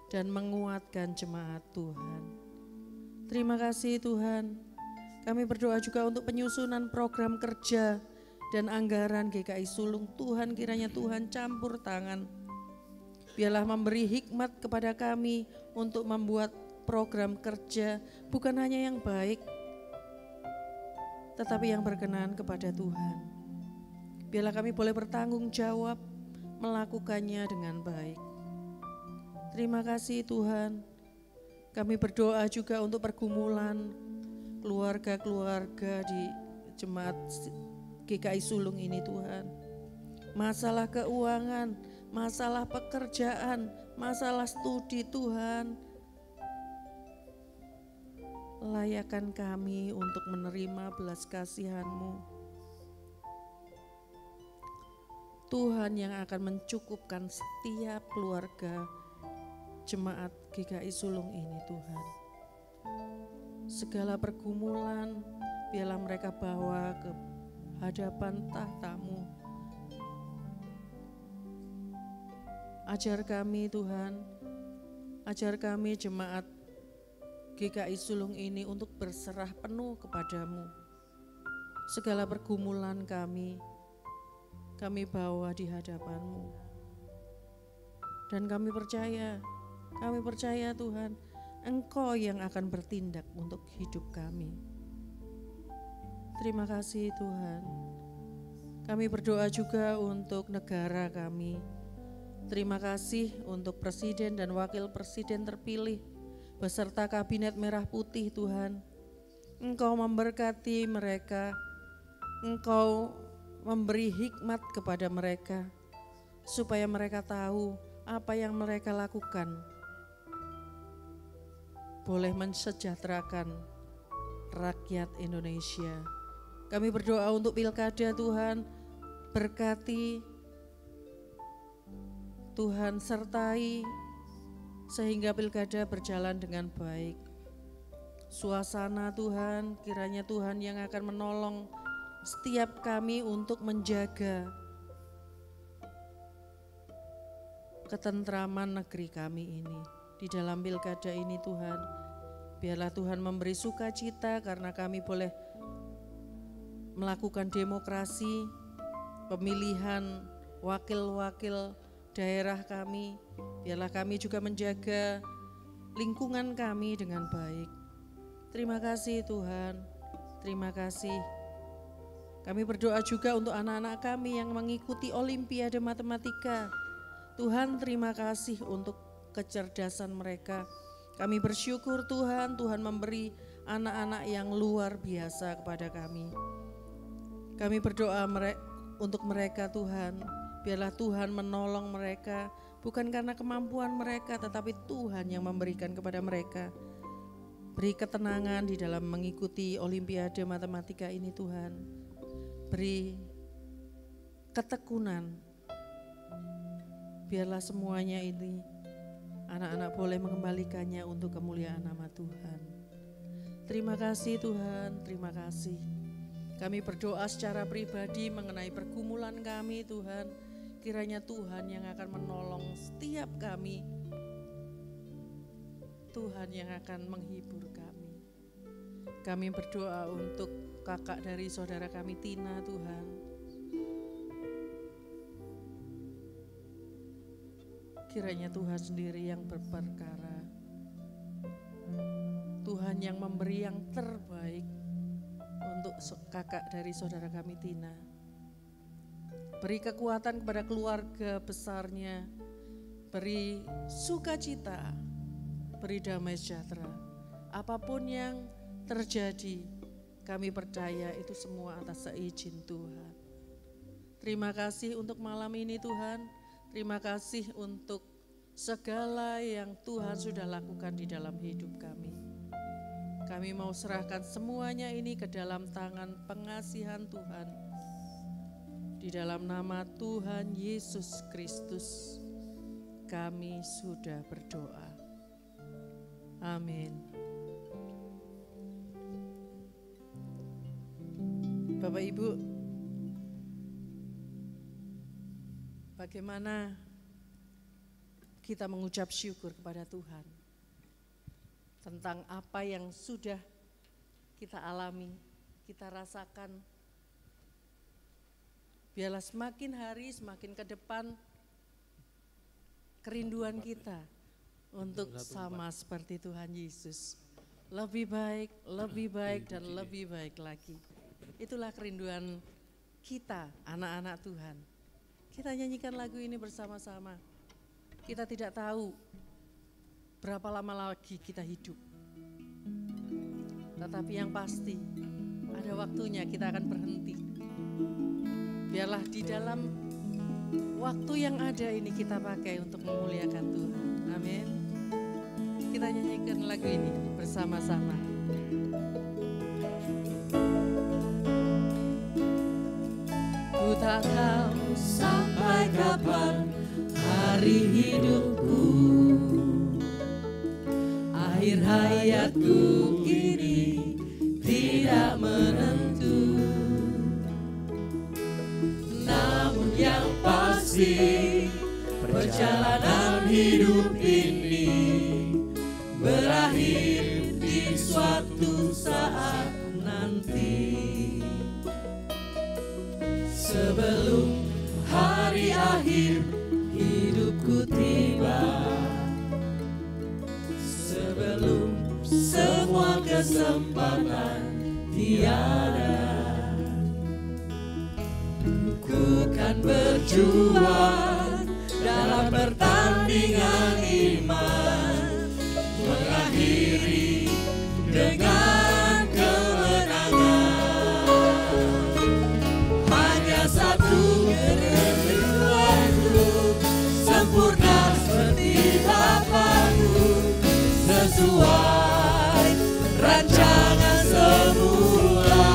[SPEAKER 1] dan menguatkan jemaat Tuhan. Terima kasih Tuhan. Kami berdoa juga untuk penyusunan program kerja dan anggaran GKI Sulung. Tuhan, kiranya Tuhan campur tangan. Biarlah memberi hikmat kepada kami untuk membuat program kerja bukan hanya yang baik, tetapi yang berkenan kepada Tuhan. Biarlah kami boleh bertanggung jawab melakukannya dengan baik. Terima kasih Tuhan. Kami berdoa juga untuk pergumulan keluarga-keluarga di jemaat GKI Sulung ini Tuhan. Masalah keuangan, masalah pekerjaan, masalah studi Tuhan. Layakkan kami untuk menerima belas kasihan-Mu. Tuhan yang akan mencukupkan setiap keluarga jemaat GKI Sulung ini Tuhan. Segala pergumulan biarlah mereka bawa ke hadapan tahta-Mu. Ajar kami Tuhan, ajar kami jemaat GKI Sulung ini untuk berserah penuh kepadamu. Segala pergumulan kami bawa di hadapan-Mu. Dan kami percaya Tuhan, Engkau yang akan bertindak untuk hidup kami. Terima kasih Tuhan. Kami berdoa juga untuk negara kami. Terima kasih untuk presiden dan wakil presiden terpilih beserta kabinet merah putih Tuhan. Engkau memberkati mereka, Engkau memberi hikmat kepada mereka, supaya mereka tahu apa yang mereka lakukan boleh mensejahterakan rakyat Indonesia. Kami berdoa untuk pilkada Tuhan, berkati Tuhan, sertai sehingga pilkada berjalan dengan baik. Suasana Tuhan, kiranya Tuhan yang akan menolong setiap kami untuk menjaga ketentraman negeri kami ini. Di dalam pilkada ini Tuhan, biarlah Tuhan memberi sukacita karena kami boleh melakukan demokrasi, pemilihan wakil-wakil daerah kami. Biarlah kami juga menjaga lingkungan kami dengan baik. Terima kasih Tuhan, terima kasih. Kami berdoa juga untuk anak-anak kami yang mengikuti Olimpiade Matematika. Tuhan, terima kasih untuk kecerdasan mereka. Kami bersyukur Tuhan, Tuhan memberi anak-anak yang luar biasa kepada kami. Kami berdoa untuk mereka Tuhan, biarlah Tuhan menolong mereka, bukan karena kemampuan mereka, tetapi Tuhan yang memberikan kepada mereka. Beri ketenangan di dalam mengikuti Olimpiade Matematika ini Tuhan. Beri ketekunan. Biarlah semuanya ini anak-anak boleh mengembalikannya untuk kemuliaan nama Tuhan. Terima kasih Tuhan, terima kasih. Kami berdoa secara pribadi mengenai pergumulan kami Tuhan. Kiranya Tuhan yang akan menolong setiap kami. Tuhan yang akan menghibur kami. Kami berdoa untuk kakak dari saudara kami Tina Tuhan. Kiranya Tuhan sendiri yang berperkara. Tuhan yang memberi yang terbaik untuk kakak dari saudara kami Tina. Beri kekuatan kepada keluarga besarnya, beri sukacita, beri damai sejahtera. Apapun yang terjadi, kami percaya itu semua atas seizin Tuhan. Terima kasih untuk malam ini Tuhan, terima kasih untuk segala yang Tuhan sudah lakukan di dalam hidup kami. Kami mau serahkan semuanya ini ke dalam tangan pengasihan Tuhan. Di dalam nama Tuhan Yesus Kristus, kami sudah berdoa. Amin. Bapak Ibu, bagaimana kita mengucap syukur kepada Tuhan tentang apa yang sudah kita alami, kita rasakan. Biarlah semakin hari, semakin ke depan kerinduan kita untuk sama seperti Tuhan Yesus. Lebih baik dan lebih baik lagi. Itulah kerinduan kita, anak-anak Tuhan. Kita nyanyikan lagu ini bersama-sama. Kita tidak tahu berapa lama lagi kita hidup. Tetapi yang pasti, ada waktunya kita akan berhenti. Biarlah di dalam waktu yang ada ini kita pakai untuk memuliakan Tuhan. Amin. Kita nyanyikan lagu ini bersama-sama. Ku tak tahu sampai kapan hari hidupku, akhir hayatku ini tidak menentu. Namun yang pasti perjalanan hidup ini berakhir di suatu saat nanti. Sebelum hari akhir hidupku tiba, sebelum semua kesempatan tiada, ku kan berjuang dalam pertandingan iman, mengakhiri dengan kemenangan. Hanya satu kerinduanku, sempurna seperti Bapakku, sesuai rancangan semula,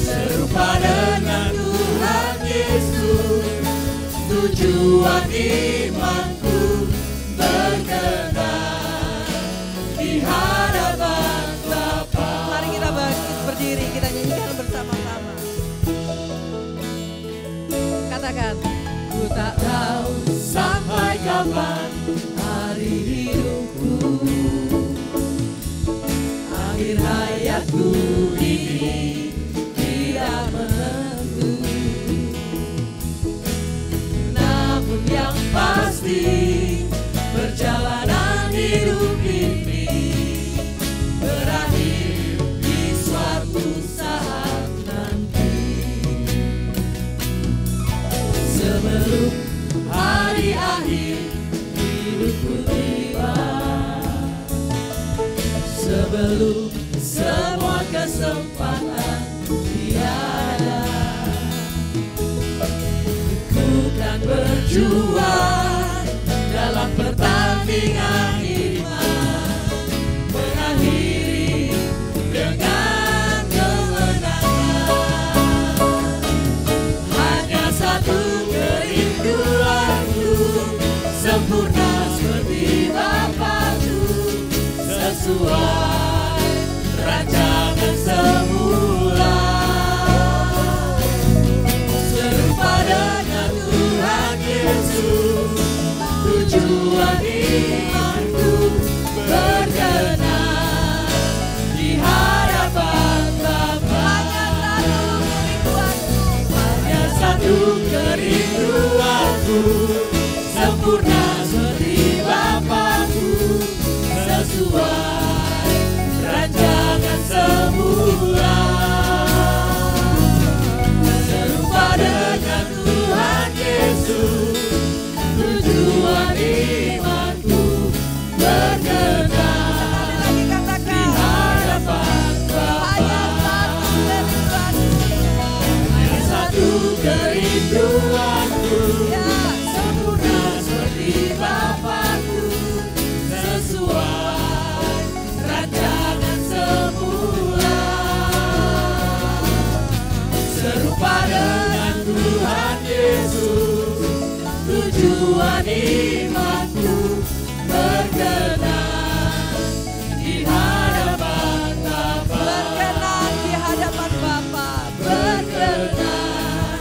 [SPEAKER 1] serupa dengan Tuhan Yesus. Tujuan imanku berkenan di hadapan Bapa. Mari kita berdiri, kita nyanyikan bersama-sama. Katakan, ku tak tahu sampai kapan hari hidupku, akhir hayatku ini tidak menentu. Namun yang pasti perjalanan hidup ini berakhir di suatu saat nanti. Sebelum hari akhir hidupku tiba, sebelum semua kesempatan tiada, ku kan berjuang dalam pertandingan iman, mengakhiri dengan kemenangan. Hanya satu kerinduanku, sempurna seperti Bapakku, sesuai rancangan semula, serupa dengan Tuhan Yesus. Tujuan imanku berkenan di hadapan Bapa. Hanya satu kerinduanku, sempurna seperti Bapakku, sesuai rancangan semula, serupa dengan Tuhan Yesus. Tujuan imanku berkenan di hadapan Bapa. Hanya satu kerinduanku, sempurna seperti Bapakku, sesuai rancangan semula, serupa dengan Tuhan Yesus. Tujuan imanku berkenan di hadapan Bapa. Berkenan di hadapan Bapa. Berkenan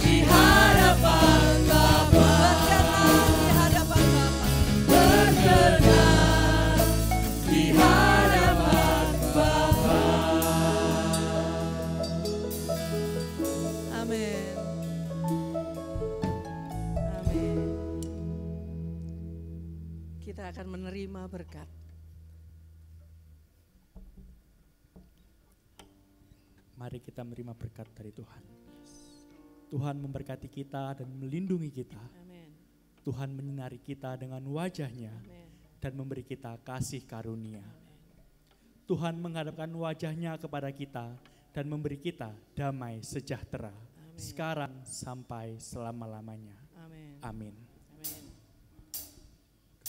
[SPEAKER 1] di hadapan Bapa. Berkenan di hadapan Bapa. Berkenan di hadapan Bapa. Amin. Kita akan menerima berkat.
[SPEAKER 3] Mari kita menerima berkat dari Tuhan. Tuhan memberkati kita dan melindungi kita.
[SPEAKER 1] Amin.
[SPEAKER 3] Tuhan menyinari kita dengan wajah-Nya
[SPEAKER 1] Amin.
[SPEAKER 3] dan memberi kita kasih karunia.
[SPEAKER 1] Amin.
[SPEAKER 3] Tuhan menghadapkan wajah-Nya kepada kita dan memberi kita damai sejahtera sekarang sampai selama-lamanya.
[SPEAKER 1] Amin.
[SPEAKER 3] Amin.
[SPEAKER 1] Amin.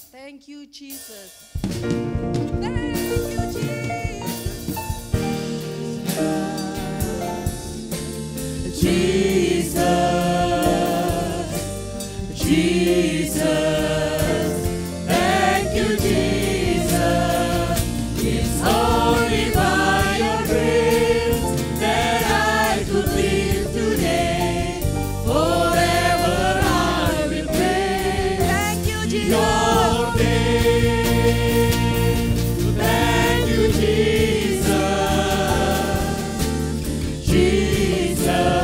[SPEAKER 1] Thank you Jesus. Thank you Jesus. Jesus. Jesus. Thank you Jesus. It's only by your grace that I could live today. Forever I will praise. Thank you Jesus. Your name. Thank you Jesus. Jesus.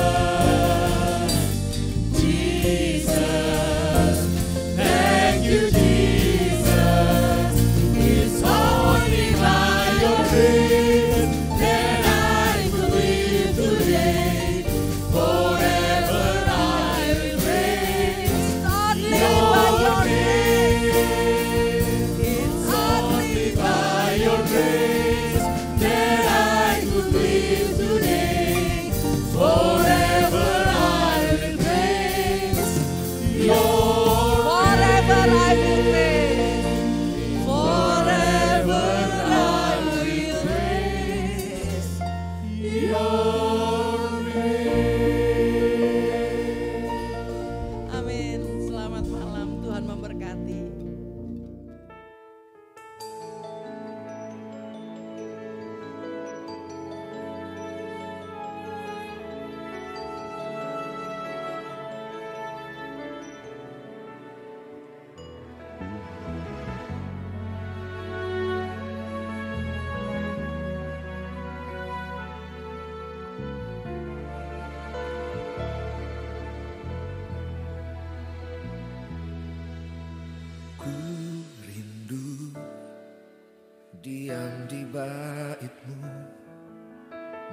[SPEAKER 4] Diam di bait-Mu,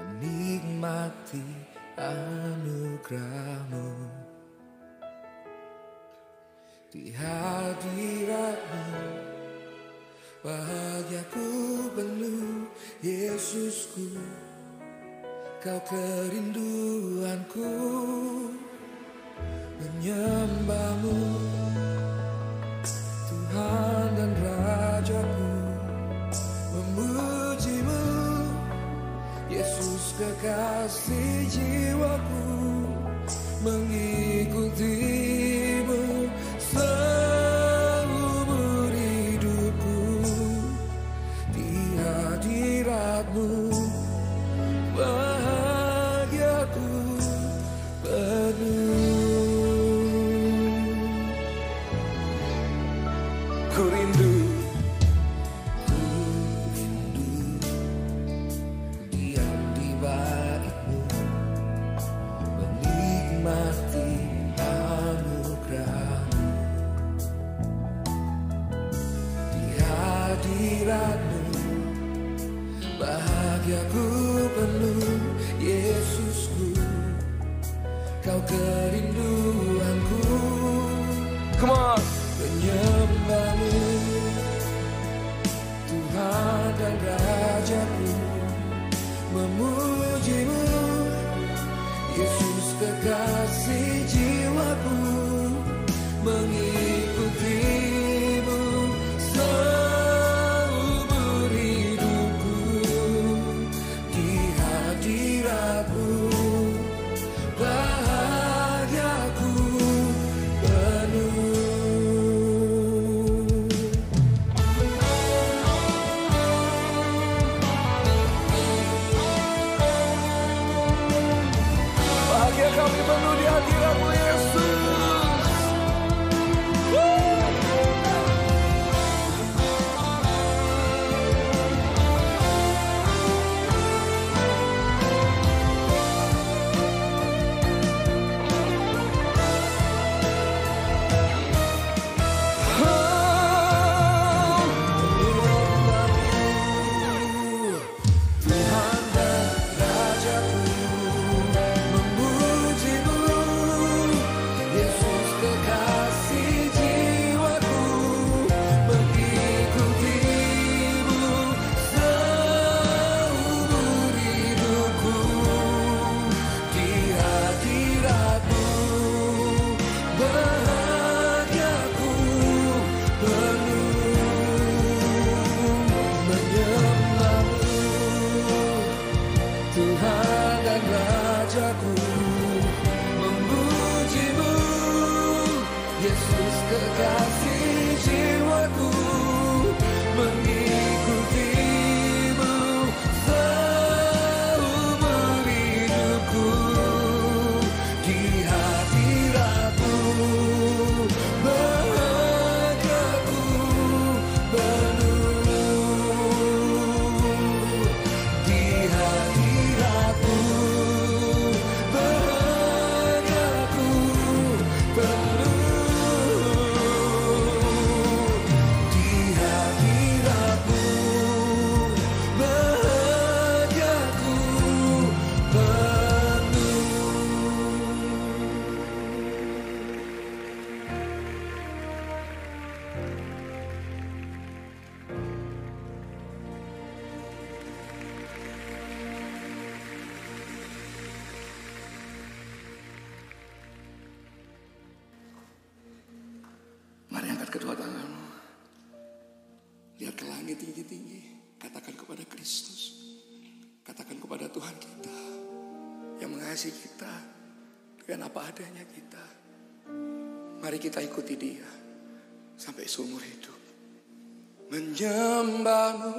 [SPEAKER 4] menikmati anugerah-Mu. Di hadirat-Mu, bahagiaku penuh. Yesusku, Kau kerinduanku, menyembah-Mu, Tuhan dan Raja-Ku. Memuji-Mu, Yesus kekasih jiwaku, mengikuti-Mu seumur hidupku. Di hadirat-Mu, bahagiaku penuh. Ku rindu bahagiaku penuh. Yesusku, Kau kerinduanku. Come on. Menyembah-Mu, Tuhan dan Raja-Ku. Memuji-Mu, Yesus kekasih jiwaku, mengikuti-Mu seumur hidupku. Di hadirat-Mu, bahagia mengasihi kita dengan apa adanya kita. Mari kita ikuti Dia sampai seumur hidup. Menyembah-Mu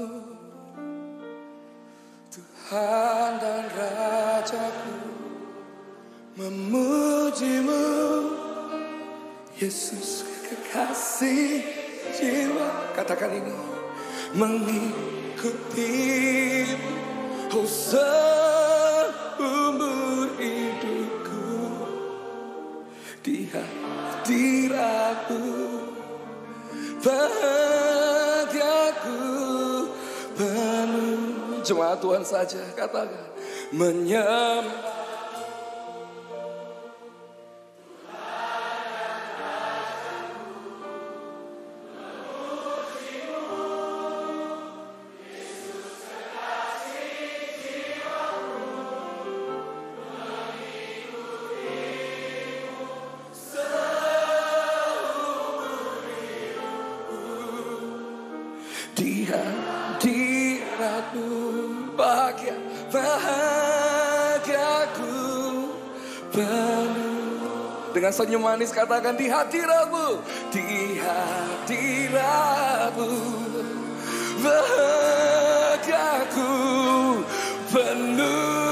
[SPEAKER 4] Tuhan dan Rajaku, memuji-Mu Yesus kekasih jiwa. Katakan ini, mengikuti-Mu oh seumur hidupku, di hadirat-Mu bahagiaku penuh. Jemaat Tuhan saja katakan, menyembah di hadirat-Mu bahagiaku penuh. Dengan senyum manis katakan, di hadirat-Mu, di hadirat-Mu bahagiaku penuh.